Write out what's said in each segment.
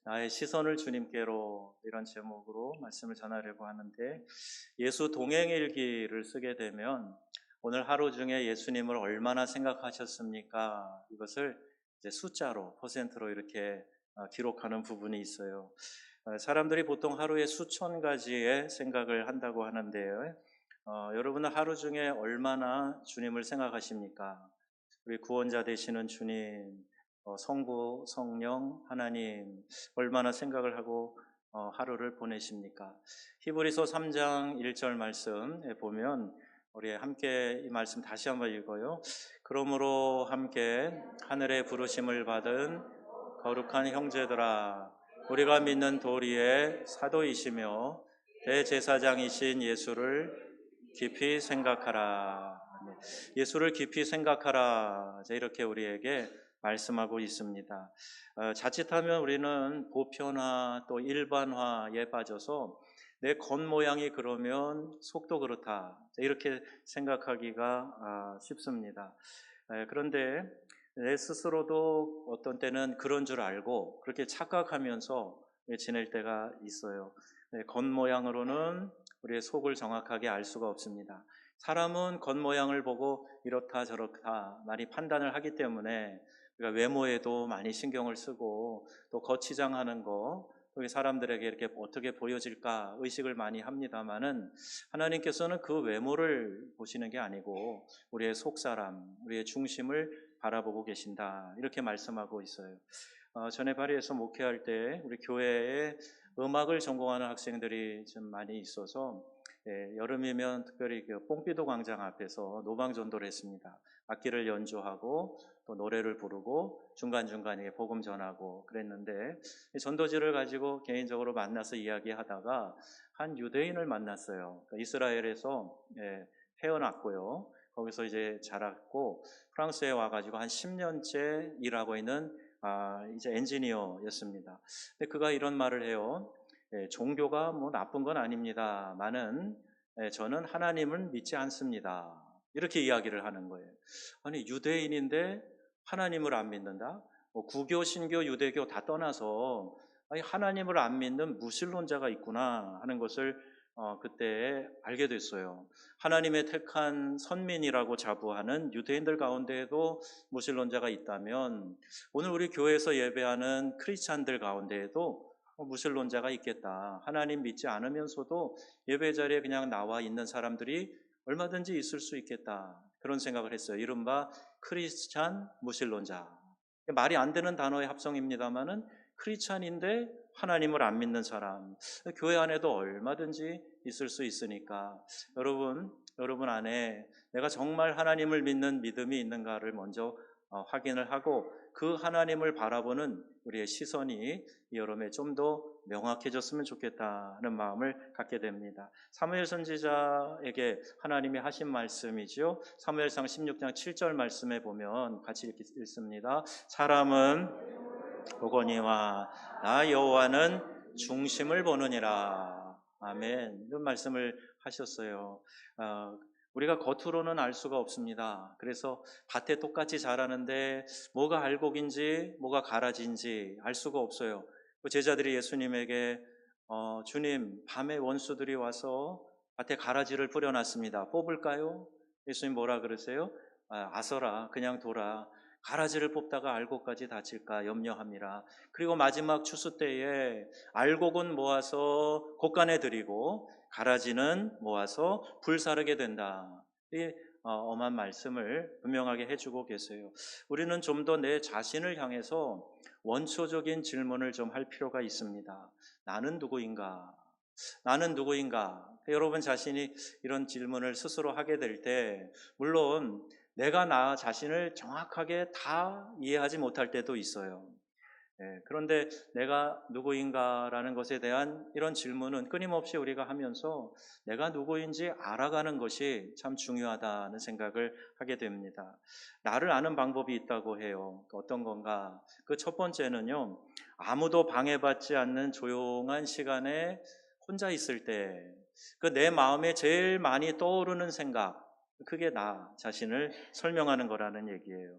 나의 시선을 주님께로, 이런 제목으로 말씀을 전하려고 하는데, 예수 동행일기를 쓰게 되면 오늘 하루 중에 예수님을 얼마나 생각하셨습니까? 이것을 이제 숫자로, 퍼센트로 이렇게 기록하는 부분이 있어요. 사람들이 보통 하루에 수천 가지의 생각을 한다고 하는데요. 여러분은 하루 중에 얼마나 주님을 생각하십니까? 우리 구원자 되시는 주님, 성부, 성령, 하나님 얼마나 생각을 하고 하루를 보내십니까? 히브리서 3장 1절 말씀에 보면 우리 함께 이 말씀 다시 한번 읽어요. 그러므로 함께 하늘의 부르심을 받은 거룩한 형제들아, 우리가 믿는 도리의 사도이시며 대제사장이신 예수를 깊이 생각하라. 예수를 깊이 생각하라. 이렇게 우리에게 말씀하고 있습니다. 자칫하면 우리는 보편화 또 일반화에 빠져서 내 겉모양이 그러면 속도 그렇다, 이렇게 생각하기가 쉽습니다. 그런데 내 스스로도 어떤 때는 그런 줄 알고 그렇게 착각하면서 지낼 때가 있어요. 겉모양으로는 우리의 속을 정확하게 알 수가 없습니다. 사람은 겉모양을 보고 이렇다 저렇다 많이 판단을 하기 때문에 우리가 외모에도 많이 신경을 쓰고 또 겉치장하는 거, 또 사람들에게 이렇게 어떻게 보여질까 의식을 많이 합니다만은, 하나님께서는 그 외모를 보시는 게 아니고 우리의 속사람, 우리의 중심을 바라보고 계신다, 이렇게 말씀하고 있어요. 전에 파리에서 목회할 때 우리 교회에 음악을 전공하는 학생들이 좀 많이 있어서 여름이면 특별히 그 뽕비도 광장 앞에서 노방전도를 했습니다. 악기를 연주하고 또 노래를 부르고 중간중간에 복음 전하고 그랬는데, 전도지를 가지고 개인적으로 만나서 이야기하다가 한 유대인을 만났어요. 그러니까 이스라엘에서 태어났고요. 거기서 이제 자랐고 프랑스에 와가지고 한 10년째 일하고 있는 이제 엔지니어였습니다. 근데 그가 이런 말을 해요. 종교가 뭐 나쁜 건 아닙니다만은 저는 하나님을 믿지 않습니다, 이렇게 이야기를 하는 거예요. 아니, 유대인인데 하나님을 안 믿는다? 구교, 신교, 유대교 다 떠나서 아니, 하나님을 안 믿는 무신론자가 있구나 하는 것을 그때 알게 됐어요. 하나님의 택한 선민이라고 자부하는 유대인들 가운데에도 무신론자가 있다면, 오늘 우리 교회에서 예배하는 크리스찬들 가운데에도 무신론자가 있겠다. 하나님 믿지 않으면서도 예배 자리에 그냥 나와 있는 사람들이 얼마든지 있을 수 있겠다, 그런 생각을 했어요. 이른바 크리스찬 무신론자. 말이 안 되는 단어의 합성입니다만은 크리스찬인데 하나님을 안 믿는 사람, 교회 안에도 얼마든지 있을 수 있으니까 여러분 안에 내가 정말 하나님을 믿는 믿음이 있는가를 먼저 확인을 하고 그 하나님을 바라보는 우리의 시선이 여름에 좀 더 명확해졌으면 좋겠다는 마음을 갖게 됩니다. 사무엘 선지자에게 하나님이 하신 말씀이죠. 사무엘상 16장 7절 말씀에 보면 같이 이렇게 읽습니다. 사람은 보거니와 나 여호와는 중심을 보느니라. 아멘. 이런 말씀을 하셨어요. 우리가 겉으로는 알 수가 없습니다. 그래서 밭에 똑같이 자라는데 뭐가 알곡인지 뭐가 가라지인지 알 수가 없어요. 그 제자들이 예수님에게 주님, 밤에 원수들이 와서 밭에 가라지를 뿌려놨습니다, 뽑을까요? 예수님 뭐라 그러세요? 아서라, 그냥 둬라. 가라지를 뽑다가 알곡까지 다칠까 염려함이라. 그리고 마지막 추수 때에 알곡은 모아서 곳간에 드리고 가라지는 모아서 불사르게 된다. 이 엄한 말씀을 분명하게 해주고 계세요. 우리는 좀 더 내 자신을 향해서 원초적인 질문을 좀 할 필요가 있습니다. 나는 누구인가? 나는 누구인가? 여러분 자신이 이런 질문을 스스로 하게 될 때, 물론 내가 나 자신을 정확하게 다 이해하지 못할 때도 있어요. 그런데 내가 누구인가라는 것에 대한 이런 질문은 끊임없이 우리가 하면서 내가 누구인지 알아가는 것이 참 중요하다는 생각을 하게 됩니다. 나를 아는 방법이 있다고 해요. 어떤 건가? 그 첫 번째는요, 아무도 방해받지 않는 조용한 시간에 혼자 있을 때 그 내 마음에 제일 많이 떠오르는 생각, 그게 나 자신을 설명하는 거라는 얘기예요.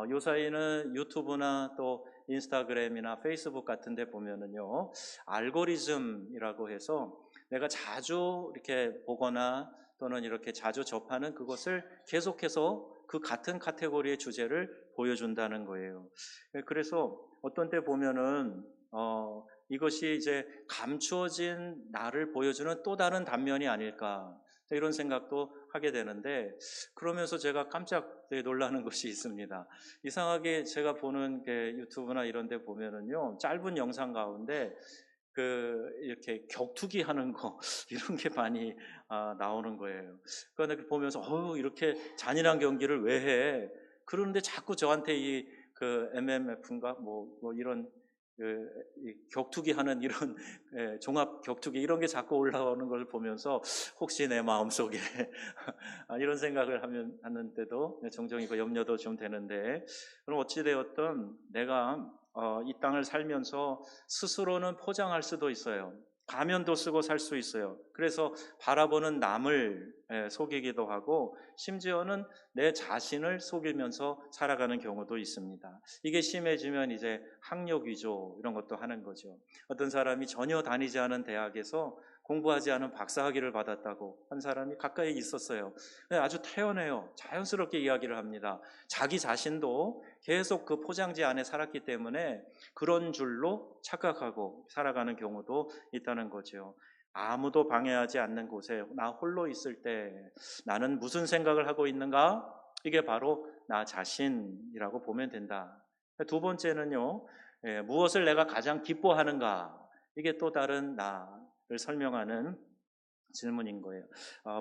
요사이는 유튜브나 또 인스타그램이나 페이스북 같은 데 보면은요, 알고리즘이라고 해서 내가 자주 이렇게 보거나 또는 이렇게 자주 접하는 그것을 계속해서 그 같은 카테고리의 주제를 보여준다는 거예요. 그래서 어떤 때 보면은 이것이 이제 감추어진 나를 보여주는 또 다른 단면이 아닐까, 이런 생각도 하게 되는데, 그러면서 제가 깜짝 놀라는 것이 있습니다. 이상하게 제가 보는 게 유튜브나 이런 데 보면은요, 짧은 영상 가운데 이렇게 격투기 하는 거 이런 게 많이 나오는 거예요. 그러니까 보면서 이렇게 잔인한 경기를 왜 해? 그러는데 자꾸 저한테 MMF인가 뭐 이런 이 격투기 하는 이런 종합 격투기 이런 게 자꾸 올라오는 걸 보면서 혹시 내 마음속에 이런 생각을 하는데도 종종 이거 염려도 좀 되는데, 그럼 어찌 되었든 내가 이 땅을 살면서 스스로는 포장할 수도 있어요. 가면도 쓰고 살 수 있어요. 그래서 바라보는 남을 속이기도 하고, 심지어는 내 자신을 속이면서 살아가는 경우도 있습니다. 이게 심해지면 이제 학력 위조 이런 것도 하는 거죠. 어떤 사람이 전혀 다니지 않은 대학에서 공부하지 않은 박사학위를 받았다고 한 사람이 가까이 있었어요. 아주 태연해요. 자연스럽게 이야기를 합니다. 자기 자신도 계속 그 포장지 안에 살았기 때문에 그런 줄로 착각하고 살아가는 경우도 있다는 거죠. 아무도 방해하지 않는 곳에 나 홀로 있을 때 나는 무슨 생각을 하고 있는가? 이게 바로 나 자신이라고 보면 된다. 두 번째는요, 무엇을 내가 가장 기뻐하는가? 이게 또 다른 나를 설명하는 질문인 거예요.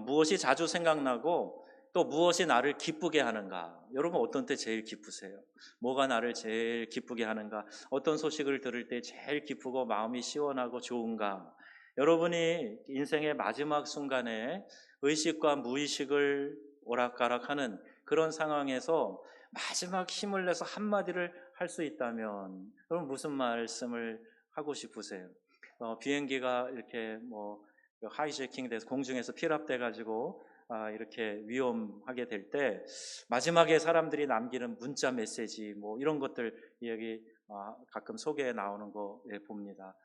무엇이 자주 생각나고 또 무엇이 나를 기쁘게 하는가? 여러분 어떤 때 제일 기쁘세요? 뭐가 나를 제일 기쁘게 하는가? 어떤 소식을 들을 때 제일 기쁘고 마음이 시원하고 좋은가? 여러분이 인생의 마지막 순간에 의식과 무의식을 오락가락하는 그런 상황에서 마지막 힘을 내서 한마디를 할 수 있다면 그럼 무슨 말씀을 하고 싶으세요? 비행기가 이렇게 하이제킹 돼서 공중에서 피랍돼 가지고 이렇게 위험하게 될 때 마지막에 사람들이 남기는 문자 메시지 이런 것들 여기 가끔 소개에 나오는 거 봅니다.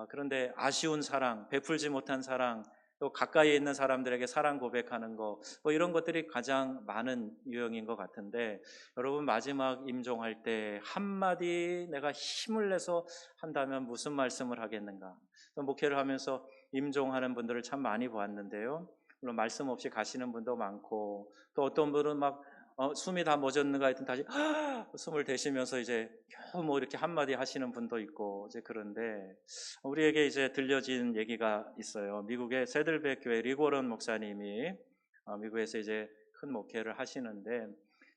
그런데 아쉬운 사랑, 베풀지 못한 사랑, 또 가까이에 있는 사람들에게 사랑 고백하는 거 이런 것들이 가장 많은 유형인 것 같은데, 여러분 마지막 임종할 때 한마디 내가 힘을 내서 한다면 무슨 말씀을 하겠는가? 목회를 하면서 임종하는 분들을 참 많이 보았는데요. 물론 말씀 없이 가시는 분도 많고, 또 어떤 분은 막 숨이 다 멎었는가 하여튼 다시 숨을 대시면서 이제 겨우 이렇게 한마디 하시는 분도 있고, 이제 그런데 우리에게 이제 들려진 얘기가 있어요. 미국의 세들백 교회 리고런 목사님이 미국에서 이제 큰 목회를 하시는데,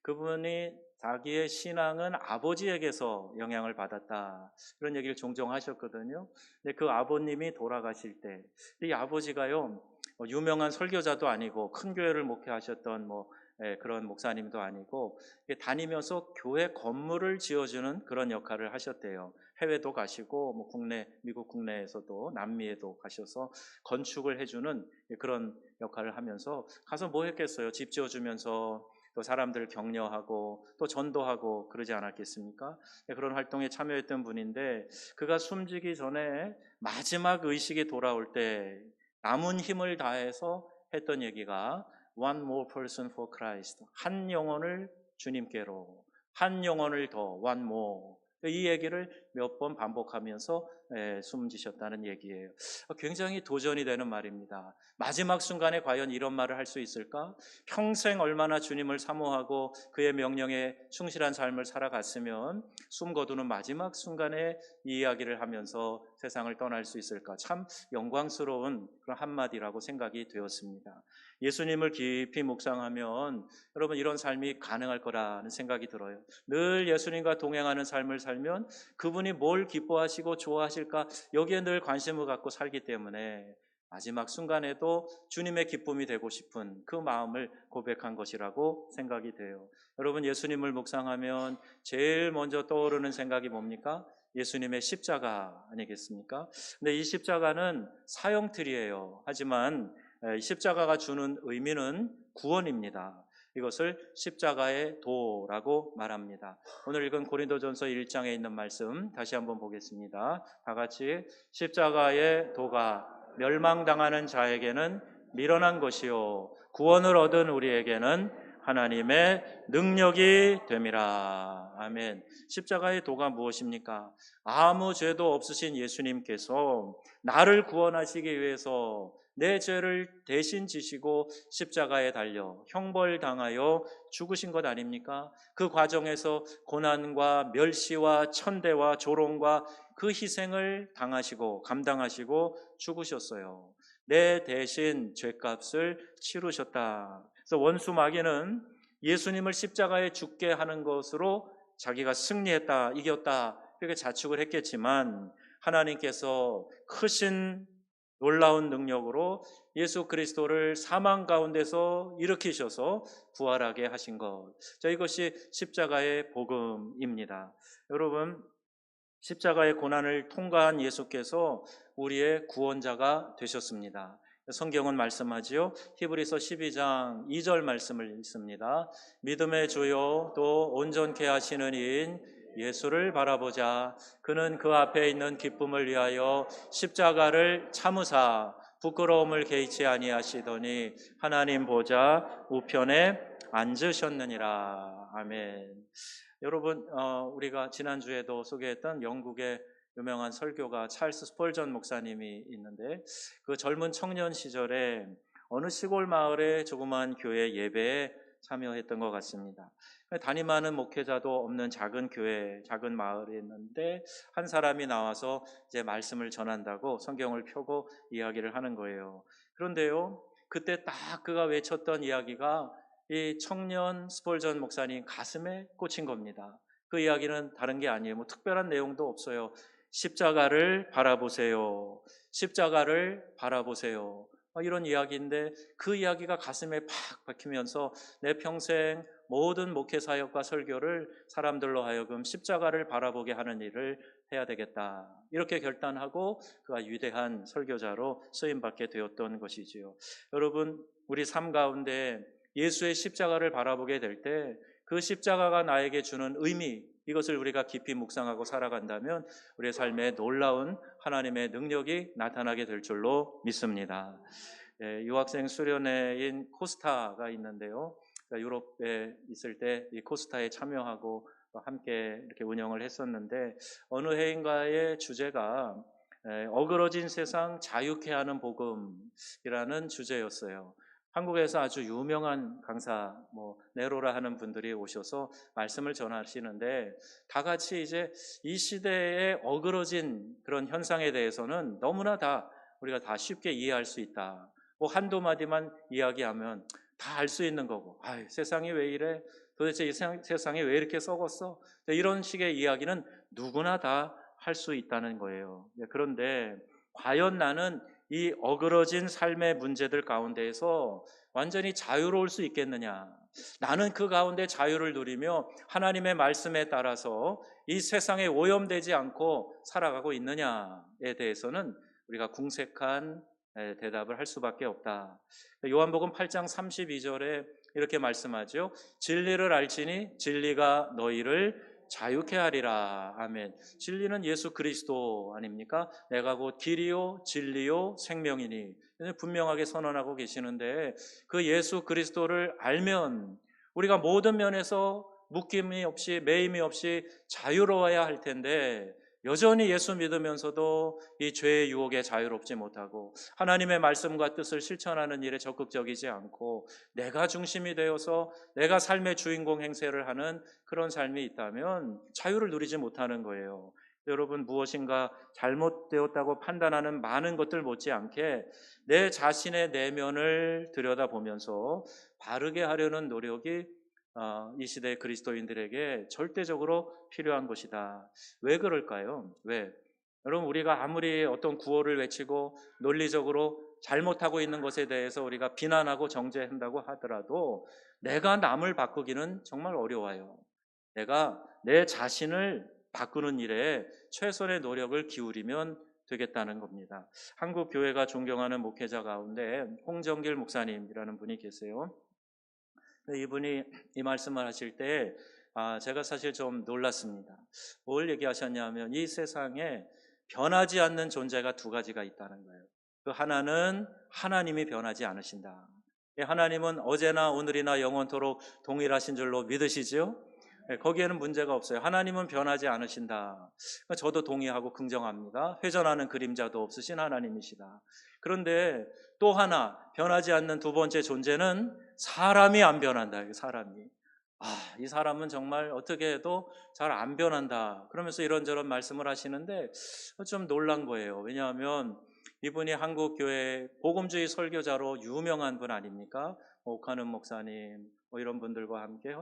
그분이 자기의 신앙은 아버지에게서 영향을 받았다, 그런 얘기를 종종 하셨거든요. 근데 그 아버님이 돌아가실 때 이 아버지가요, 유명한 설교자도 아니고 큰 교회를 목회하셨던 그런 목사님도 아니고 다니면서 교회 건물을 지어주는 그런 역할을 하셨대요. 해외도 가시고 미국 국내에서도 남미에도 가셔서 건축을 해주는 그런 역할을 하면서 가서 뭐 했겠어요? 집 지어주면서 또 사람들 격려하고 또 전도하고 그러지 않았겠습니까? 그런 활동에 참여했던 분인데, 그가 숨지기 전에 마지막 의식이 돌아올 때 남은 힘을 다해서 했던 얘기가 One more person for Christ. 한 영혼을 주님께로, 한 영혼을 더, one more. 이 얘기를 몇 번 반복하면서 숨지셨다는 얘기예요. 굉장히 도전이 되는 말입니다. 마지막 순간에 과연 이런 말을 할 수 있을까? 평생 얼마나 주님을 사모하고 그의 명령에 충실한 삶을 살아갔으면 숨 거두는 마지막 순간에 이 이야기를 하면서 세상을 떠날 수 있을까? 참 영광스러운 그런 한마디라고 생각이 되었습니다. 예수님을 깊이 묵상하면 여러분 이런 삶이 가능할 거라는 생각이 들어요. 늘 예수님과 동행하는 삶을 살면 그분이 뭘 기뻐하시고 좋아하실까, 여기에 늘 관심을 갖고 살기 때문에 마지막 순간에도 주님의 기쁨이 되고 싶은 그 마음을 고백한 것이라고 생각이 돼요. 여러분 예수님을 묵상하면 제일 먼저 떠오르는 생각이 뭡니까? 예수님의 십자가 아니겠습니까? 근데 이 십자가는 사형틀이에요. 하지만 십자가가 주는 의미는 구원입니다. 이것을 십자가의 도라고 말합니다. 오늘 읽은 고린도전서 1장에 있는 말씀 다시 한번 보겠습니다. 다 같이 십자가의 도가 멸망당하는 자에게는 미련한 것이요 구원을 얻은 우리에게는 하나님의 능력이 됨이라. 아멘. 십자가의 도가 무엇입니까? 아무 죄도 없으신 예수님께서 나를 구원하시기 위해서 내 죄를 대신 지시고 십자가에 달려 형벌당하여 죽으신 것 아닙니까? 그 과정에서 고난과 멸시와 천대와 조롱과 그 희생을 당하시고 감당하시고 죽으셨어요. 내 대신 죄값을 치르셨다. 그래서 원수 마귀는 예수님을 십자가에 죽게 하는 것으로 자기가 승리했다, 이겼다 이렇게 자축을 했겠지만 하나님께서 크신 놀라운 능력으로 예수 그리스도를 사망 가운데서 일으키셔서 부활하게 하신 것. 자, 이것이 십자가의 복음입니다. 여러분, 십자가의 고난을 통과한 예수께서 우리의 구원자가 되셨습니다. 성경은 말씀하지요. 히브리서 12장 2절 말씀을 읽습니다. 믿음의 주요 또 온전케 하시는 이인 예수를 바라보자. 그는 그 앞에 있는 기쁨을 위하여 십자가를 참으사 부끄러움을 개의치 아니하시더니 하나님 보좌 우편에 앉으셨느니라. 아멘. 여러분, 우리가 지난주에도 소개했던 영국의 유명한 설교가 찰스 스펄전 목사님이 있는데 그 젊은 청년 시절에 어느 시골 마을의 조그만 교회 예배에 참여했던 것 같습니다. 담임하는 목회자도 없는 작은 교회, 작은 마을에 있는데 한 사람이 나와서 이제 말씀을 전한다고 성경을 펴고 이야기를 하는 거예요. 그런데요, 그때 딱 그가 외쳤던 이야기가 이 청년 스펄전 목사님 가슴에 꽂힌 겁니다. 그 이야기는 다른 게 아니에요. 뭐 특별한 내용도 없어요. 십자가를 바라보세요. 십자가를 바라보세요. 이런 이야기인데 그 이야기가 가슴에 팍 박히면서 내 평생 모든 목회 사역과 설교를 사람들로 하여금 십자가를 바라보게 하는 일을 해야 되겠다. 이렇게 결단하고 그가 위대한 설교자로 쓰임받게 되었던 것이지요. 여러분, 우리 삶 가운데 예수의 십자가를 바라보게 될 때 그 십자가가 나에게 주는 의미, 이것을 우리가 깊이 묵상하고 살아간다면 우리의 삶에 놀라운 하나님의 능력이 나타나게 될 줄로 믿습니다. 유학생 수련회인 코스타가 있는데요. 유럽에 있을 때 이 코스타에 참여하고 함께 이렇게 운영을 했었는데 어느 해인가의 주제가 어그러진 세상 자유케 하는 복음이라는 주제였어요. 한국에서 아주 유명한 강사, 네로라 하는 분들이 오셔서 말씀을 전하시는데 다 같이 이제 이 시대에 어그러진 그런 현상에 대해서는 너무나 우리가 다 쉽게 이해할 수 있다. 한두 마디만 이야기하면 다 알 수 있는 거고, 세상이 왜 이래? 도대체 이 세상이 왜 이렇게 썩었어? 이런 식의 이야기는 누구나 다 할 수 있다는 거예요. 그런데 과연 나는 이 어그러진 삶의 문제들 가운데에서 완전히 자유로울 수 있겠느냐? 나는 그 가운데 자유를 누리며 하나님의 말씀에 따라서 이 세상에 오염되지 않고 살아가고 있느냐에 대해서는 우리가 궁색한 대답을 할 수밖에 없다. 요한복음 8장 32절에 이렇게 말씀하죠. 진리를 알지니 진리가 너희를 자유케 하리라. 아멘. 진리는 예수 그리스도 아닙니까? 내가 곧 길이요 진리요 생명이니 분명하게 선언하고 계시는데 그 예수 그리스도를 알면 우리가 모든 면에서 묶임이 없이 매임이 없이 자유로워야 할 텐데 여전히 예수 믿으면서도 이 죄의 유혹에 자유롭지 못하고 하나님의 말씀과 뜻을 실천하는 일에 적극적이지 않고 내가 중심이 되어서 내가 삶의 주인공 행세를 하는 그런 삶이 있다면 자유를 누리지 못하는 거예요. 여러분, 무엇인가 잘못되었다고 판단하는 많은 것들 못지않게 내 자신의 내면을 들여다보면서 바르게 하려는 노력이 이 시대의 그리스도인들에게 절대적으로 필요한 것이다. 왜 그럴까요? 왜? 여러분, 우리가 아무리 어떤 구호를 외치고 논리적으로 잘못하고 있는 것에 대해서 우리가 비난하고 정죄한다고 하더라도 내가 남을 바꾸기는 정말 어려워요. 내가 내 자신을 바꾸는 일에 최선의 노력을 기울이면 되겠다는 겁니다. 한국 교회가 존경하는 목회자 가운데 홍정길 목사님이라는 분이 계세요. 근데 이분이 이 말씀을 하실 때 제가 사실 좀 놀랐습니다. 뭘 얘기하셨냐면 이 세상에 변하지 않는 존재가 두 가지가 있다는 거예요. 그 하나는 하나님이 변하지 않으신다. 하나님은 어제나 오늘이나 영원토록 동일하신 줄로 믿으시죠? 거기에는 문제가 없어요. 하나님은 변하지 않으신다. 저도 동의하고 긍정합니다. 회전하는 그림자도 없으신 하나님이시다. 그런데 또 하나 변하지 않는 두 번째 존재는 사람이 안 변한다. 사람이. 이 사람은 정말 어떻게 해도 잘 안 변한다. 그러면서 이런저런 말씀을 하시는데 좀 놀란 거예요. 왜냐하면 이분이 한국교회 복음주의 설교자로 유명한 분 아닙니까? 옥하는 목사님 이런 분들과 함께.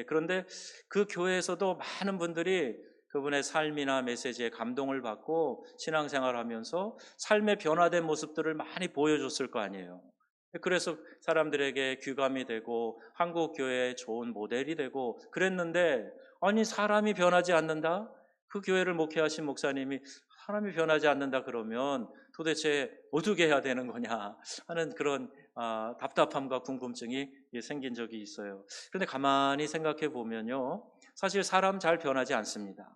그런데 그 교회에서도 많은 분들이 그분의 삶이나 메시지에 감동을 받고 신앙생활하면서 삶의 변화된 모습들을 많이 보여줬을 거 아니에요. 그래서 사람들에게 귀감이 되고 한국교회의 좋은 모델이 되고 그랬는데 아니 사람이 변하지 않는다? 그 교회를 목회하신 목사님이 사람이 변하지 않는다 그러면 도대체 어떻게 해야 되는 거냐 하는 그런 답답함과 궁금증이 생긴 적이 있어요. 그런데 가만히 생각해 보면요, 사실 사람 잘 변하지 않습니다.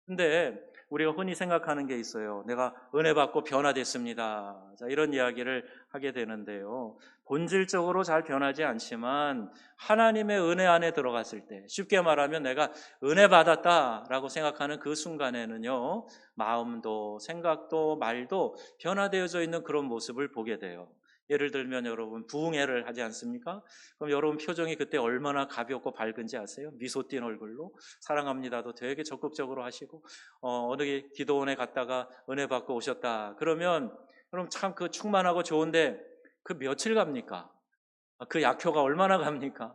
근데 우리가 흔히 생각하는 게 있어요. 내가 은혜 받고 변화됐습니다. 자, 이런 이야기를 하게 되는데요. 본질적으로 잘 변하지 않지만 하나님의 은혜 안에 들어갔을 때, 쉽게 말하면 내가 은혜 받았다라고 생각하는 그 순간에는요, 마음도 생각도 말도 변화되어져 있는 그런 모습을 보게 돼요. 예를 들면 여러분 부흥회를 하지 않습니까? 그럼 여러분 표정이 그때 얼마나 가볍고 밝은지 아세요? 미소 띈 얼굴로 사랑합니다도 되게 적극적으로 하시고 어느 기도원에 갔다가 은혜 받고 오셨다 그러면 그럼 참 그 충만하고 좋은데 그 며칠 갑니까? 그 약효가 얼마나 갑니까?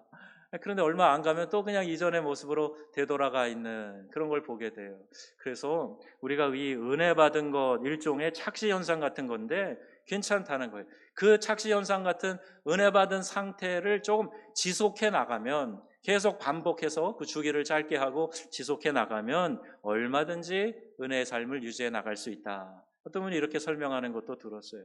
그런데 얼마 안 가면 또 그냥 이전의 모습으로 되돌아가 있는 그런 걸 보게 돼요. 그래서 우리가 이 은혜 받은 것 일종의 착시 현상 같은 건데 괜찮다는 거예요. 그 착시 현상 같은 은혜 받은 상태를 조금 지속해 나가면 계속 반복해서 그 주기를 짧게 하고 지속해 나가면 얼마든지 은혜의 삶을 유지해 나갈 수 있다. 어떤 분이 이렇게 설명하는 것도 들었어요.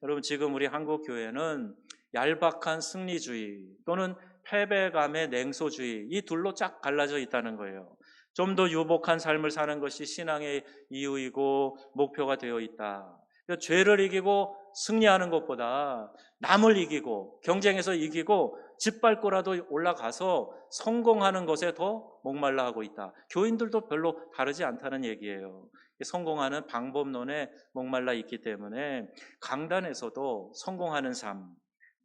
여러분 지금 우리 한국 교회는 얄팍한 승리주의 또는 패배감의 냉소주의 이 둘로 쫙 갈라져 있다는 거예요. 좀 더 유복한 삶을 사는 것이 신앙의 이유이고 목표가 되어 있다. 그러니까 죄를 이기고 승리하는 것보다 남을 이기고 경쟁에서 이기고 짓밟고라도 올라가서 성공하는 것에 더 목말라 하고 있다. 교인들도 별로 다르지 않다는 얘기예요. 성공하는 방법론에 목말라 있기 때문에 강단에서도 성공하는 삶,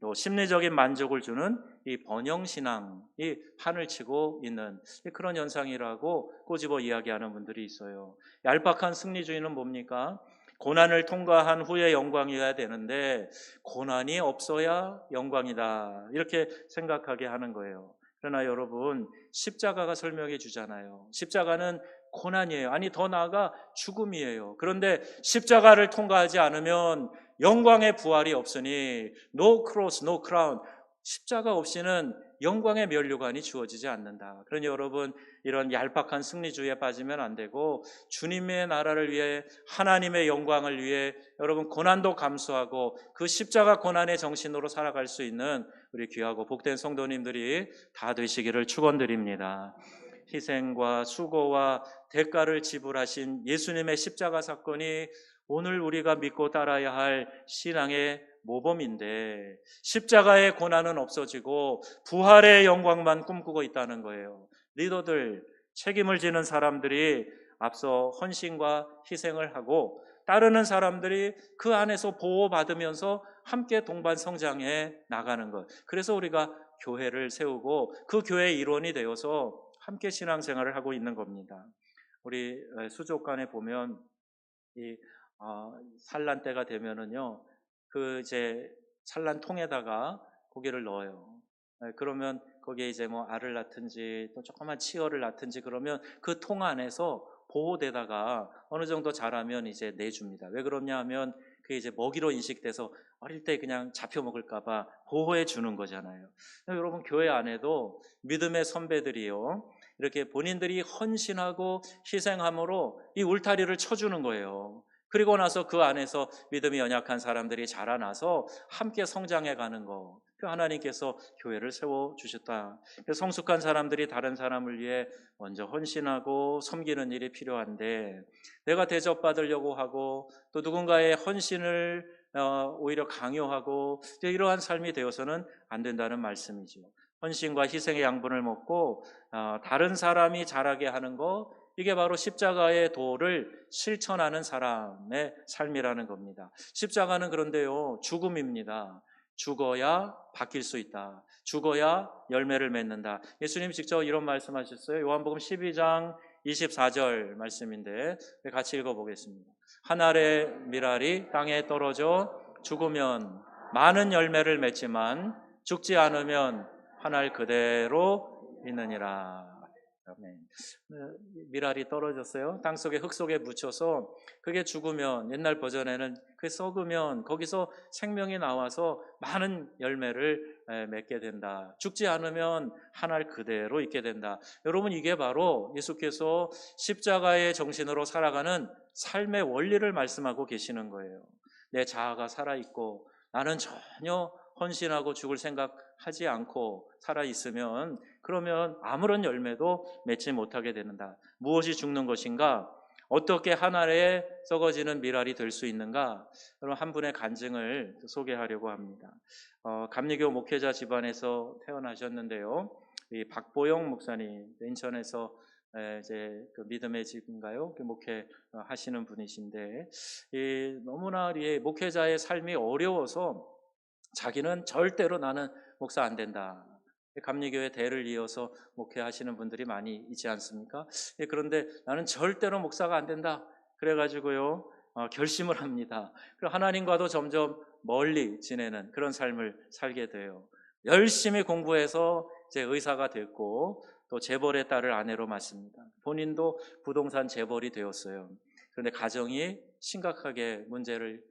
또 심리적인 만족을 주는 이 번영신앙이 판을 치고 있는 그런 현상이라고 꼬집어 이야기하는 분들이 있어요. 얄팍한 승리주의는 뭡니까? 고난을 통과한 후에 영광이어야 되는데 고난이 없어야 영광이다 이렇게 생각하게 하는 거예요. 그러나 여러분 십자가가 설명해 주잖아요. 십자가는 고난이에요. 아니 더 나아가 죽음이에요. 그런데 십자가를 통과하지 않으면 영광의 부활이 없으니 no cross, no crown. 십자가 없이는 영광의 면류관이 주어지지 않는다. 그러니 여러분 이런 얄팍한 승리주의에 빠지면 안 되고 주님의 나라를 위해 하나님의 영광을 위해 여러분 고난도 감수하고 그 십자가 고난의 정신으로 살아갈 수 있는 우리 귀하고 복된 성도님들이 다 되시기를 축원드립니다. 희생과 수고와 대가를 지불하신 예수님의 십자가 사건이 오늘 우리가 믿고 따라야 할 신앙의 모범인데 십자가의 고난은 없어지고 부활의 영광만 꿈꾸고 있다는 거예요. 리더들, 책임을 지는 사람들이 앞서 헌신과 희생을 하고 따르는 사람들이 그 안에서 보호받으면서 함께 동반 성장해 나가는 것. 그래서 우리가 교회를 세우고 그 교회의 일원이 되어서 함께 신앙생활을 하고 있는 겁니다. 우리 수족관에 보면 이 산란 때가 되면은요, 그 이제 산란 통에다가 고기를 넣어요. 그러면 거기에 이제 뭐 알을 낳든지 또 조그만 치어를 낳든지 그러면 그 통 안에서 보호되다가 어느 정도 자라면 이제 내줍니다. 왜 그러냐 하면 그게 이제 먹이로 인식돼서 어릴 때 그냥 잡혀 먹을까봐 보호해 주는 거잖아요. 여러분 교회 안에도 믿음의 선배들이요, 이렇게 본인들이 헌신하고 희생함으로 이 울타리를 쳐주는 거예요. 그리고 나서 그 안에서 믿음이 연약한 사람들이 자라나서 함께 성장해 가는 거. 그 하나님께서 교회를 세워주셨다. 성숙한 사람들이 다른 사람을 위해 먼저 헌신하고 섬기는 일이 필요한데, 내가 대접받으려고 하고 또 누군가의 헌신을 오히려 강요하고 이러한 삶이 되어서는 안 된다는 말씀이죠. 헌신과 희생의 양분을 먹고 다른 사람이 자라게 하는 거, 이게 바로 십자가의 도를 실천하는 사람의 삶이라는 겁니다. 십자가는 그런데요, 죽음입니다. 죽어야 바뀔 수 있다. 죽어야 열매를 맺는다. 예수님이 직접 이런 말씀하셨어요. 요한복음 12장 24절 말씀인데 같이 읽어보겠습니다. 한 알의 밀알이 땅에 떨어져 죽으면 많은 열매를 맺지만 죽지 않으면 한 알 그대로 있느니라. 아멘. 밀알이 떨어졌어요. 땅속에 흙 속에 묻혀서 그게 죽으면, 옛날 버전에는 그게 썩으면 거기서 생명이 나와서 많은 열매를 맺게 된다. 죽지 않으면 한 알 그대로 있게 된다. 여러분, 이게 바로 예수께서 십자가의 정신으로 살아가는 삶의 원리를 말씀하고 계시는 거예요. 내 자아가 살아있고 나는 전혀 헌신하고 죽을 생각하지 않고 살아있으면, 그러면 아무런 열매도 맺지 못하게 된다. 무엇이 죽는 것인가? 어떻게 한 알에 썩어지는 밀알이 될 수 있는가? 그럼 한 분의 간증을 소개하려고 합니다. 감리교 목회자 집안에서 태어나셨는데요. 이 박보영 목사님, 인천에서 이제 그 믿음의 집인가요? 목회 하시는 분이신데, 너무나 이 목회자의 삶이 어려워서 자기는 절대로 나는 목사 안 된다. 감리교회 대를 이어서 목회하시는 분들이 많이 있지 않습니까? 그런데 나는 절대로 목사가 안 된다. 그래가지고요, 결심을 합니다. 그리고 하나님과도 점점 멀리 지내는 그런 삶을 살게 돼요. 열심히 공부해서 이제 의사가 됐고, 또 재벌의 딸을 아내로 맞습니다. 본인도 부동산 재벌이 되었어요. 그런데 가정이 심각하게 문제를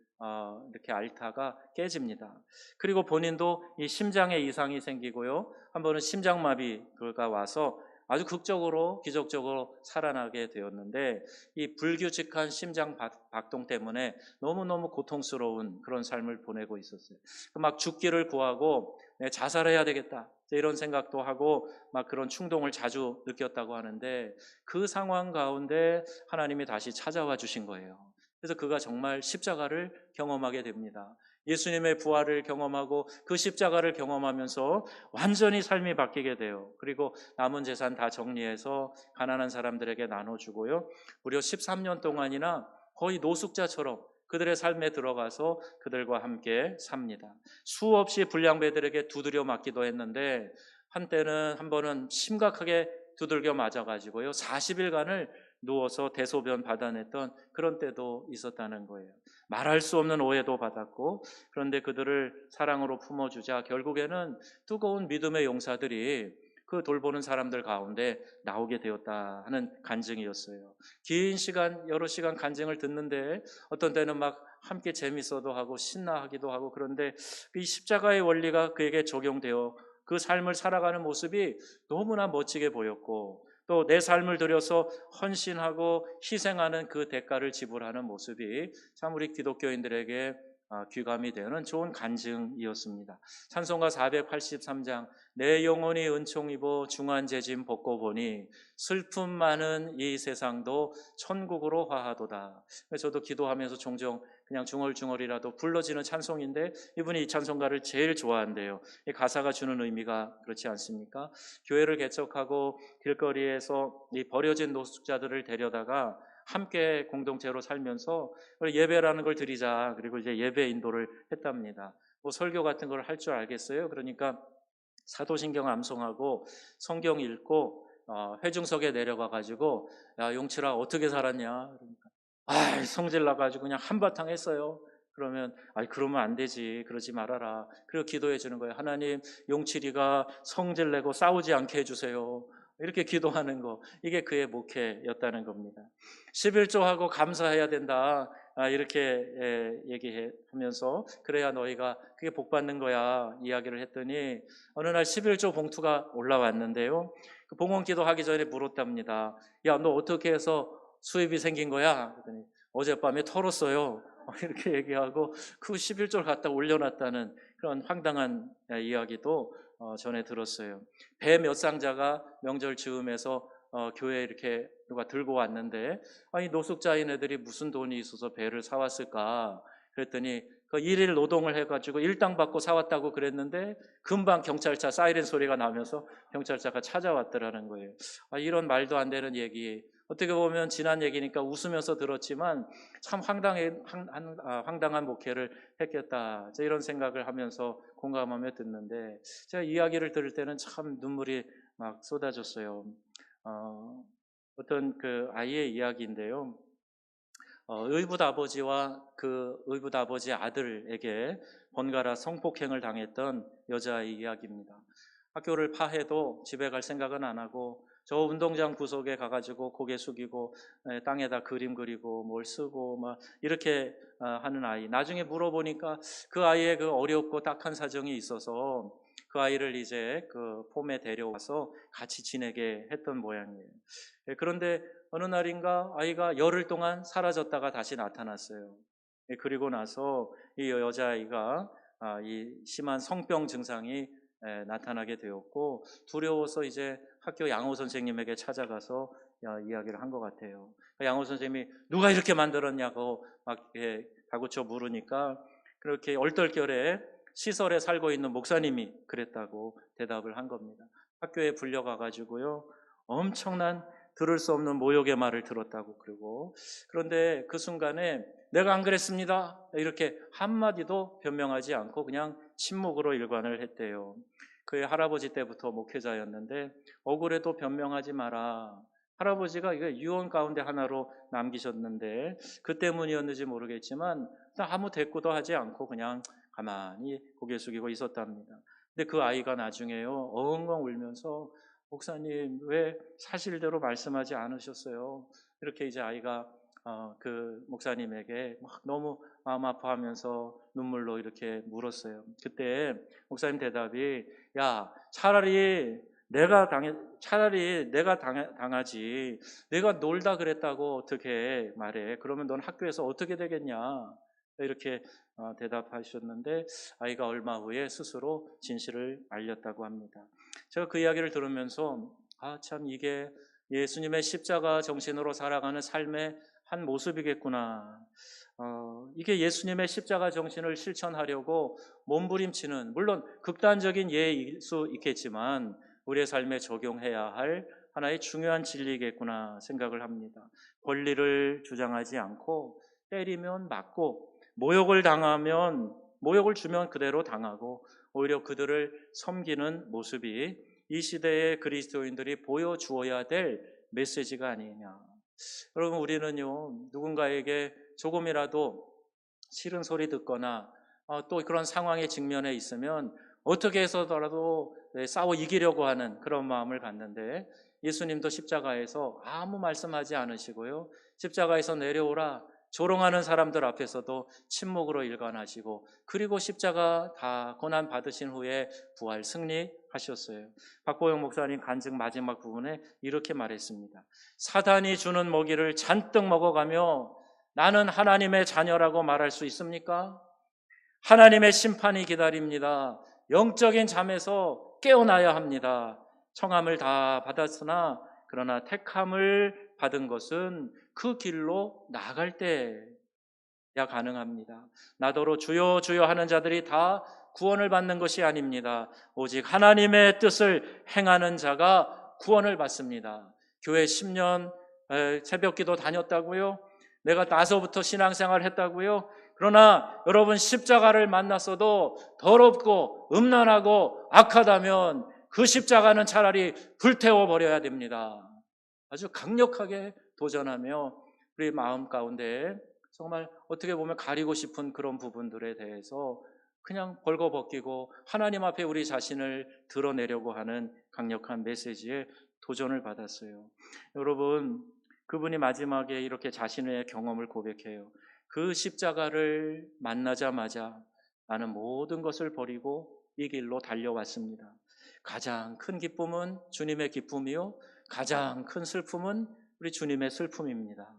이렇게 앓다가 깨집니다. 그리고 본인도 이 심장에 이상이 생기고요. 한 번은 심장마비가 와서 아주 극적으로, 기적적으로 살아나게 되었는데, 이 불규칙한 심장 박동 때문에 너무너무 고통스러운 그런 삶을 보내고 있었어요. 막 죽기를 구하고 자살해야 되겠다, 이런 생각도 하고 막 그런 충동을 자주 느꼈다고 하는데, 그 상황 가운데 하나님이 다시 찾아와 주신 거예요. 그래서 그가 정말 십자가를 경험하게 됩니다. 예수님의 부활을 경험하고 그 십자가를 경험하면서 완전히 삶이 바뀌게 돼요. 그리고 남은 재산 다 정리해서 가난한 사람들에게 나눠주고요. 무려 13년 동안이나 거의 노숙자처럼 그들의 삶에 들어가서 그들과 함께 삽니다. 수없이 불량배들에게 두드려 맞기도 했는데, 한때는 한 번은 심각하게 두들겨 맞아가지고요, 40일간을 누워서 대소변 받아냈던 그런 때도 있었다는 거예요. 말할 수 없는 오해도 받았고, 그런데 그들을 사랑으로 품어주자 결국에는 뜨거운 믿음의 용사들이 그 돌보는 사람들 가운데 나오게 되었다 하는 간증이었어요. 긴 시간, 여러 시간 간증을 듣는데 어떤 때는 막 함께 재밌어도 하고 신나하기도 하고, 그런데 이 십자가의 원리가 그에게 적용되어 그 삶을 살아가는 모습이 너무나 멋지게 보였고, 또 내 삶을 들여서 헌신하고 희생하는 그 대가를 지불하는 모습이 참 우리 기독교인들에게 귀감이 되는 좋은 간증이었습니다. 찬송가 483장, 내 영혼이 은총 입어 중한 재짐 벗고 보니 슬픔 많은 이 세상도 천국으로 화하도다. 저도 기도하면서 종종 그냥 중얼중얼이라도 불러지는 찬송인데, 이분이 이 찬송가를 제일 좋아한대요. 이 가사가 주는 의미가 그렇지 않습니까? 교회를 개척하고 길거리에서 이 버려진 노숙자들을 데려다가 함께 공동체로 살면서 예배라는 걸 드리자, 그리고 이제 예배 인도를 했답니다. 뭐 설교 같은 걸 할 줄 알겠어요? 그러니까 사도신경 암송하고 성경 읽고 회중석에 내려가 가지고, 야 용칠아 어떻게 살았냐? 그러니까 성질 나가지고 그냥 한바탕 했어요. 그러면 그러면 안 되지, 그러지 말아라. 그리고 기도해 주는 거예요. 하나님, 용칠이가 성질 내고 싸우지 않게 해주세요. 이렇게 기도하는 거, 이게 그의 목회였다는 겁니다. 11조하고 감사해야 된다, 이렇게 얘기하면서 그래야 너희가 그게 복 받는 거야 이야기를 했더니, 어느 날 11조 봉투가 올라왔는데요, 그 봉헌기도 하기 전에 물었답니다. 야, 너 어떻게 해서 수입이 생긴 거야? 그랬더니 어젯밤에 털었어요. 이렇게 얘기하고 그 11절 갖다 올려놨다는 그런 황당한 이야기도 전에 들었어요. 배 몇 상자가 명절 즈음에서 교회에 이렇게 누가 들고 왔는데, 아니 노숙자인 애들이 무슨 돈이 있어서 배를 사왔을까 그랬더니 그 일일 노동을 해가지고 일당 받고 사왔다고 그랬는데 금방 경찰차 사이렌 소리가 나면서 경찰차가 찾아왔더라는 거예요. 이런 말도 안 되는 얘기, 어떻게 보면 지난 얘기니까 웃으면서 들었지만 참 황당한 목회를 했겠다, 이런 생각을 하면서 공감하며 듣는데, 제가 이야기를 들을 때는 참 눈물이 막 쏟아졌어요. 어떤 그 아이의 이야기인데요. 의붓 아버지와 그 의붓 아버지 아들에게 번갈아 성폭행을 당했던 여자의 이야기입니다. 학교를 파해도 집에 갈 생각은 안 하고 저 운동장 구석에 가가지고 고개 숙이고 땅에다 그림 그리고 뭘 쓰고 막 이렇게 하는 아이. 나중에 물어보니까 그 아이의 그 어렵고 딱한 사정이 있어서 그 아이를 이제 그 폼에 데려와서 같이 지내게 했던 모양이에요. 그런데 어느 날인가 아이가 열흘 동안 사라졌다가 다시 나타났어요. 그리고 나서 이 여자아이가 이 심한 성병 증상이 나타나게 되었고, 두려워서 이제 학교 양호 선생님에게 찾아가서 이야기를 한 것 같아요. 양호 선생님이 누가 이렇게 만들었냐고 막 다구쳐 물으니까 그렇게 얼떨결에 시설에 살고 있는 목사님이 그랬다고 대답을 한 겁니다. 학교에 불려가가지고요, 엄청난 들을 수 없는 모욕의 말을 들었다고 그러고, 그런데 그 순간에 내가 안 그랬습니다 이렇게 한마디도 변명하지 않고 그냥 침묵으로 일관을 했대요. 그의 할아버지 때부터 목회자였는데 억울해도 변명하지 마라. 할아버지가 이거 유언 가운데 하나로 남기셨는데 그 때문이었는지 모르겠지만 아무 대꾸도 하지 않고 그냥 가만히 고개 숙이고 있었답니다. 근데 그 아이가 나중에요, 엉엉 울면서 목사님 왜 사실대로 말씀하지 않으셨어요? 이렇게 이제 아이가 그 목사님에게 막 너무 마음 아파하면서 눈물로 이렇게 물었어요. 그때 목사님 대답이, 야, 차라리 내가 당하지. 내가 놀다 그랬다고 어떻게 말해? 그러면 넌 학교에서 어떻게 되겠냐? 이렇게 대답하셨는데 아이가 얼마 후에 스스로 진실을 알렸다고 합니다. 제가 그 이야기를 들으면서 참 이게 예수님의 십자가 정신으로 살아가는 삶의 한 모습이겠구나. 이게 예수님의 십자가 정신을 실천하려고 몸부림치는, 물론 극단적인 예일 수 있겠지만 우리의 삶에 적용해야 할 하나의 중요한 진리겠구나 생각을 합니다. 권리를 주장하지 않고 때리면 맞고, 모욕을 주면 그대로 당하고, 오히려 그들을 섬기는 모습이 이 시대의 그리스도인들이 보여주어야 될 메시지가 아니냐. 여러분, 우리는요, 누군가에게 조금이라도 싫은 소리 듣거나 또 그런 상황에 직면해 있으면 어떻게 해서라도 싸워 이기려고 하는 그런 마음을 갖는데, 예수님도 십자가에서 아무 말씀하지 않으시고요, 십자가에서 내려오라 조롱하는 사람들 앞에서도 침묵으로 일관하시고, 그리고 십자가 다 고난 받으신 후에 부활 승리하셨어요. 박보영 목사님 간증 마지막 부분에 이렇게 말했습니다. 사단이 주는 먹이를 잔뜩 먹어가며 나는 하나님의 자녀라고 말할 수 있습니까? 하나님의 심판이 기다립니다. 영적인 잠에서 깨어나야 합니다. 청함을 다 받았으나 그러나 택함을 받은 것은 그 길로 나아갈 때야 가능합니다. 나더러 주여 주여 하는 자들이 다 구원을 받는 것이 아닙니다. 오직 하나님의 뜻을 행하는 자가 구원을 받습니다. 교회 10년 새벽기도 다녔다고요? 내가 나서부터 신앙생활 했다고요? 그러나 여러분, 십자가를 만났어도 더럽고 음란하고 악하다면 그 십자가는 차라리 불태워버려야 됩니다. 아주 강력하게 도전하며 우리 마음 가운데 정말 어떻게 보면 가리고 싶은 그런 부분들에 대해서 그냥 벌거벗기고 하나님 앞에 우리 자신을 드러내려고 하는 강력한 메시지에 도전을 받았어요. 여러분, 그분이 마지막에 이렇게 자신의 경험을 고백해요. 그 십자가를 만나자마자 나는 모든 것을 버리고 이 길로 달려왔습니다. 가장 큰 기쁨은 주님의 기쁨이요, 가장 큰 슬픔은 우리 주님의 슬픔입니다.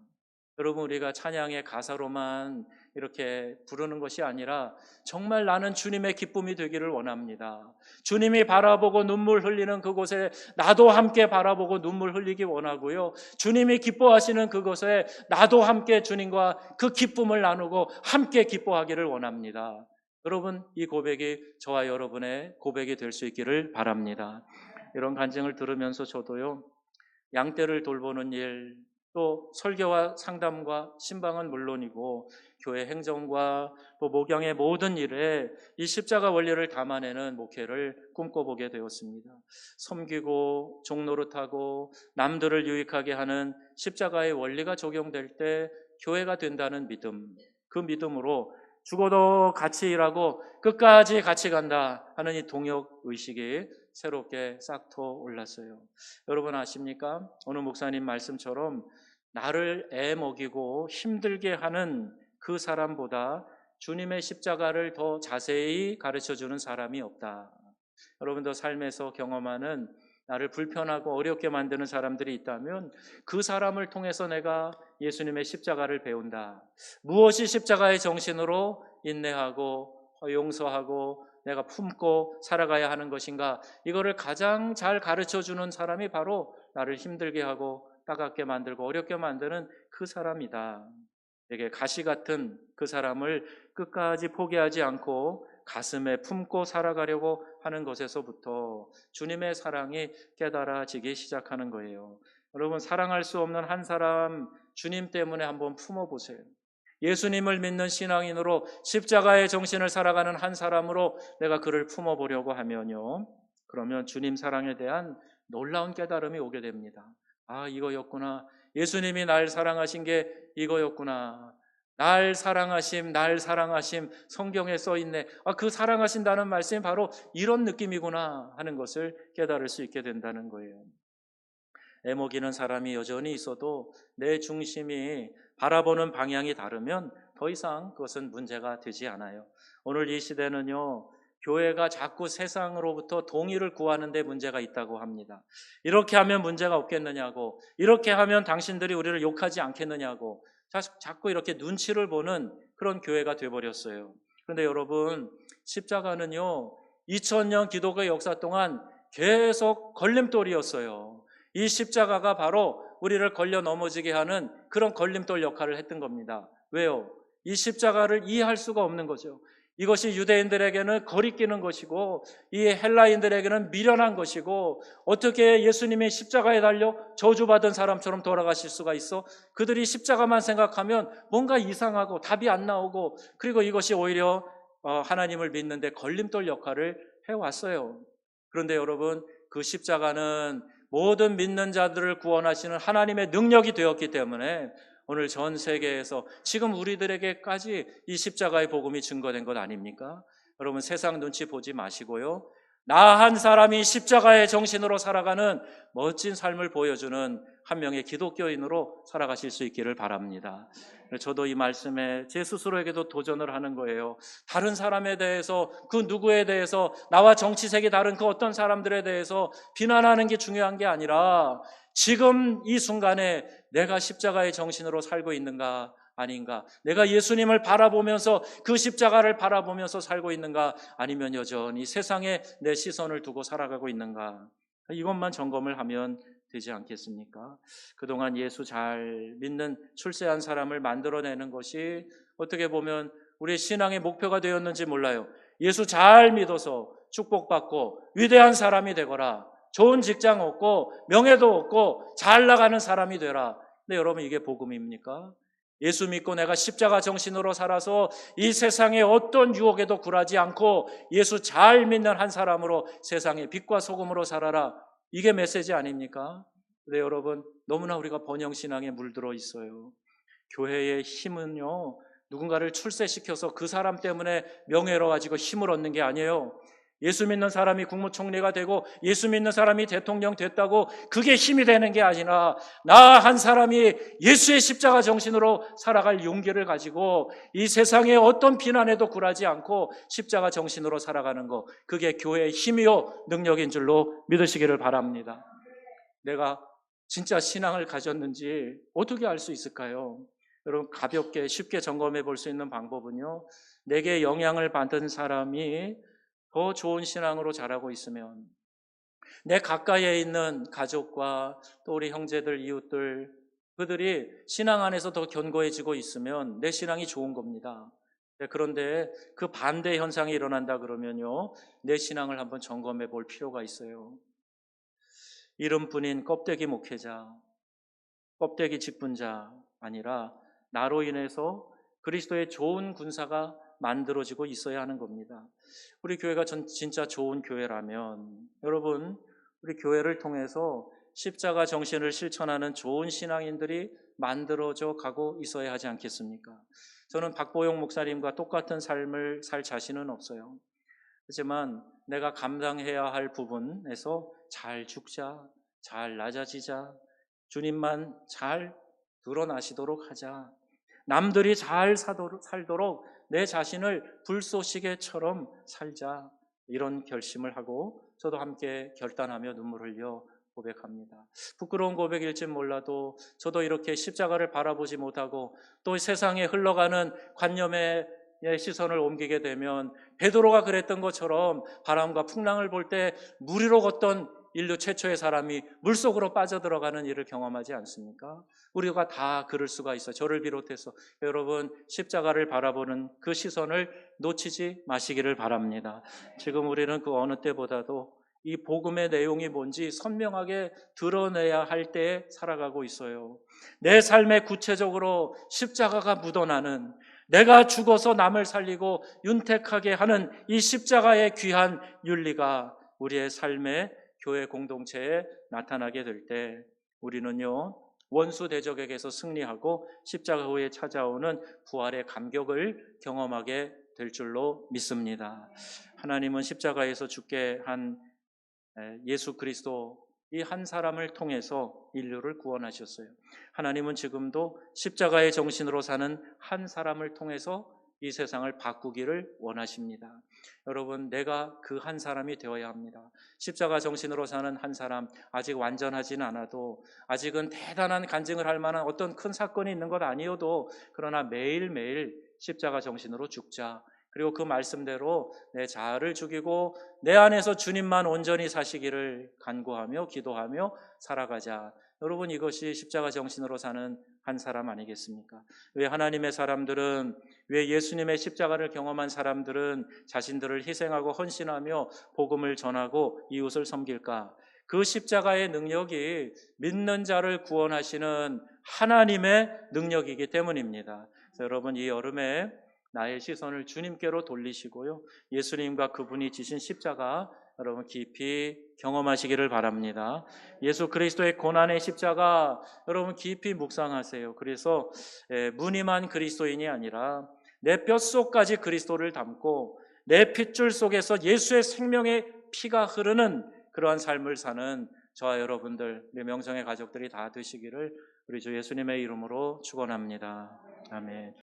여러분, 우리가 찬양의 가사로만 이렇게 부르는 것이 아니라 정말 나는 주님의 기쁨이 되기를 원합니다. 주님이 바라보고 눈물 흘리는 그곳에 나도 함께 바라보고 눈물 흘리기 원하고요. 주님이 기뻐하시는 그곳에 나도 함께 주님과 그 기쁨을 나누고 함께 기뻐하기를 원합니다. 여러분, 이 고백이 저와 여러분의 고백이 될 수 있기를 바랍니다. 이런 간증을 들으면서 저도요, 양떼를 돌보는 일, 또 설교와 상담과 신방은 물론이고 교회 행정과 또 목양의 모든 일에 이 십자가 원리를 담아내는 목회를 꿈꿔보게 되었습니다. 섬기고 종노릇하고 남들을 유익하게 하는 십자가의 원리가 적용될 때 교회가 된다는 믿음, 그 믿음으로 죽어도 같이 일하고 끝까지 같이 간다 하는 이 동역의식이 새롭게 싹터 올랐어요. 여러분 아십니까? 오늘 목사님 말씀처럼 나를 애먹이고 힘들게 하는 그 사람보다 주님의 십자가를 더 자세히 가르쳐주는 사람이 없다. 여러분도 삶에서 경험하는 나를 불편하고 어렵게 만드는 사람들이 있다면 그 사람을 통해서 내가 예수님의 십자가를 배운다. 무엇이 십자가의 정신으로 인내하고 용서하고 내가 품고 살아가야 하는 것인가, 이거를 가장 잘 가르쳐주는 사람이 바로 나를 힘들게 하고 따갑게 만들고 어렵게 만드는 그 사람이다. 되게 가시 같은 그 사람을 끝까지 포기하지 않고 가슴에 품고 살아가려고 하는 것에서부터 주님의 사랑이 깨달아지기 시작하는 거예요. 여러분, 사랑할 수 없는 한 사람 주님 때문에 한번 품어보세요. 예수님을 믿는 신앙인으로 십자가의 정신을 살아가는 한 사람으로 내가 그를 품어보려고 하면요, 그러면 주님 사랑에 대한 놀라운 깨달음이 오게 됩니다. 아, 이거였구나. 예수님이 날 사랑하신 게 이거였구나. 날 사랑하심, 날 사랑하심, 성경에 써있네. 아, 그 사랑하신다는 말씀이 바로 이런 느낌이구나 하는 것을 깨달을 수 있게 된다는 거예요. 애먹이는 사람이 여전히 있어도 내 중심이 바라보는 방향이 다르면 더 이상 그것은 문제가 되지 않아요. 오늘 이 시대는요, 교회가 자꾸 세상으로부터 동의를 구하는 데 문제가 있다고 합니다. 이렇게 하면 문제가 없겠느냐고, 이렇게 하면 당신들이 우리를 욕하지 않겠느냐고 자꾸 이렇게 눈치를 보는 그런 교회가 돼버렸어요. 그런데 여러분, 십자가는요, 2000년 기독교 역사 동안 계속 걸림돌이었어요. 이 십자가가 바로 우리를 걸려 넘어지게 하는 그런 걸림돌 역할을 했던 겁니다. 왜요? 이 십자가를 이해할 수가 없는 거죠. 이것이 유대인들에게는 거리끼는 것이고 이 헬라인들에게는 미련한 것이고, 어떻게 예수님이 십자가에 달려 저주받은 사람처럼 돌아가실 수가 있어? 그들이 십자가만 생각하면 뭔가 이상하고 답이 안 나오고, 그리고 이것이 오히려 하나님을 믿는데 걸림돌 역할을 해왔어요. 그런데 여러분, 그 십자가는 모든 믿는 자들을 구원하시는 하나님의 능력이 되었기 때문에 오늘 전 세계에서 지금 우리들에게까지 이 십자가의 복음이 증거된 것 아닙니까? 여러분, 세상 눈치 보지 마시고요, 나 한 사람이 십자가의 정신으로 살아가는 멋진 삶을 보여주는 한 명의 기독교인으로 살아가실 수 있기를 바랍니다. 저도 이 말씀에 제 스스로에게도 도전을 하는 거예요. 다른 사람에 대해서, 그 누구에 대해서, 나와 정치색이 다른 그 어떤 사람들에 대해서 비난하는 게 중요한 게 아니라 지금 이 순간에 내가 십자가의 정신으로 살고 있는가 아닌가, 내가 예수님을 바라보면서 그 십자가를 바라보면서 살고 있는가, 아니면 여전히 세상에 내 시선을 두고 살아가고 있는가, 이것만 점검을 하면 되지 않겠습니까? 그동안 예수 잘 믿는 출세한 사람을 만들어내는 것이 어떻게 보면 우리의 신앙의 목표가 되었는지 몰라요. 예수 잘 믿어서 축복받고 위대한 사람이 되거라, 좋은 직장 얻고 명예도 얻고 잘 나가는 사람이 되라. 근데 여러분, 이게 복음입니까? 예수 믿고 내가 십자가 정신으로 살아서 이 세상의 어떤 유혹에도 굴하지 않고 예수 잘 믿는 한 사람으로 세상의 빛과 소금으로 살아라, 이게 메시지 아닙니까? 근데 여러분, 너무나 우리가 번영신앙에 물들어 있어요. 교회의 힘은요, 누군가를 출세시켜서 그 사람 때문에 명예로워지고 힘을 얻는 게 아니에요. 예수 믿는 사람이 국무총리가 되고 예수 믿는 사람이 대통령 됐다고 그게 힘이 되는 게 아니라, 나 한 사람이 예수의 십자가 정신으로 살아갈 용기를 가지고 이 세상의 어떤 비난에도 굴하지 않고 십자가 정신으로 살아가는 것, 그게 교회의 힘이요 능력인 줄로 믿으시기를 바랍니다. 내가 진짜 신앙을 가졌는지 어떻게 알 수 있을까요? 여러분 가볍게 쉽게 점검해 볼 수 있는 방법은요, 내게 영향을 받은 사람이 더 좋은 신앙으로 자라고 있으면, 내 가까이에 있는 가족과 또 우리 형제들, 이웃들, 그들이 신앙 안에서 더 견고해지고 있으면 내 신앙이 좋은 겁니다. 그런데 그 반대 현상이 일어난다 그러면요, 내 신앙을 한번 점검해 볼 필요가 있어요. 이름뿐인 껍데기 목회자, 껍데기 직분자 아니라 나로 인해서 그리스도의 좋은 군사가 만들어지고 있어야 하는 겁니다. 우리 교회가 진짜 좋은 교회라면 여러분, 우리 교회를 통해서 십자가 정신을 실천하는 좋은 신앙인들이 만들어져 가고 있어야 하지 않겠습니까? 저는 박보영 목사님과 똑같은 삶을 살 자신은 없어요. 하지만 내가 감당해야 할 부분에서 잘 죽자, 잘 낮아지자, 주님만 잘 드러나시도록 하자, 남들이 잘 살도록 내 자신을 불쏘시개처럼 살자, 이런 결심을 하고 저도 함께 결단하며 눈물 흘려 고백합니다. 부끄러운 고백일지 몰라도 저도 이렇게 십자가를 바라보지 못하고 또 세상에 흘러가는 관념의 시선을 옮기게 되면 베드로가 그랬던 것처럼 바람과 풍랑을 볼 때 물 위로 걷던 인류 최초의 사람이 물속으로 빠져들어가는 일을 경험하지 않습니까? 우리가 다 그럴 수가 있어요. 저를 비롯해서. 여러분, 십자가를 바라보는 그 시선을 놓치지 마시기를 바랍니다. 지금 우리는 그 어느 때보다도 이 복음의 내용이 뭔지 선명하게 드러내야 할 때에 살아가고 있어요. 내 삶에 구체적으로 십자가가 묻어나는, 내가 죽어서 남을 살리고 윤택하게 하는 이 십자가의 귀한 윤리가 우리의 삶의 교회 공동체에 나타나게 될 때 우리는요, 원수 대적에게서 승리하고 십자가 후에 찾아오는 부활의 감격을 경험하게 될 줄로 믿습니다. 하나님은 십자가에서 죽게 한 예수 그리스도 이 한 사람을 통해서 인류를 구원하셨어요. 하나님은 지금도 십자가의 정신으로 사는 한 사람을 통해서 이 세상을 바꾸기를 원하십니다. 여러분, 내가 그 한 사람이 되어야 합니다. 십자가 정신으로 사는 한 사람, 아직 완전하지는 않아도, 아직은 대단한 간증을 할 만한 어떤 큰 사건이 있는 것 아니어도, 그러나 매일매일 십자가 정신으로 죽자. 그리고 그 말씀대로 내 자아를 죽이고 내 안에서 주님만 온전히 사시기를 간구하며 기도하며 살아가자. 여러분, 이것이 십자가 정신으로 사는 한 사람 아니겠습니까? 왜 하나님의 사람들은, 왜 예수님의 십자가를 경험한 사람들은 자신들을 희생하고 헌신하며 복음을 전하고 이웃을 섬길까? 그 십자가의 능력이 믿는 자를 구원하시는 하나님의 능력이기 때문입니다. 여러분, 이 여름에 나의 시선을 주님께로 돌리시고요, 예수님과 그분이 지신 십자가 여러분 깊이 경험하시기를 바랍니다. 예수 그리스도의 고난의 십자가 여러분 깊이 묵상하세요. 그래서 무늬만 그리스도인이 아니라 내 뼛속까지 그리스도를 담고 내 핏줄 속에서 예수의 생명의 피가 흐르는 그러한 삶을 사는 저와 여러분들, 우리 명성의 가족들이 다 되시기를 우리 주 예수님의 이름으로 축원합니다. 아멘.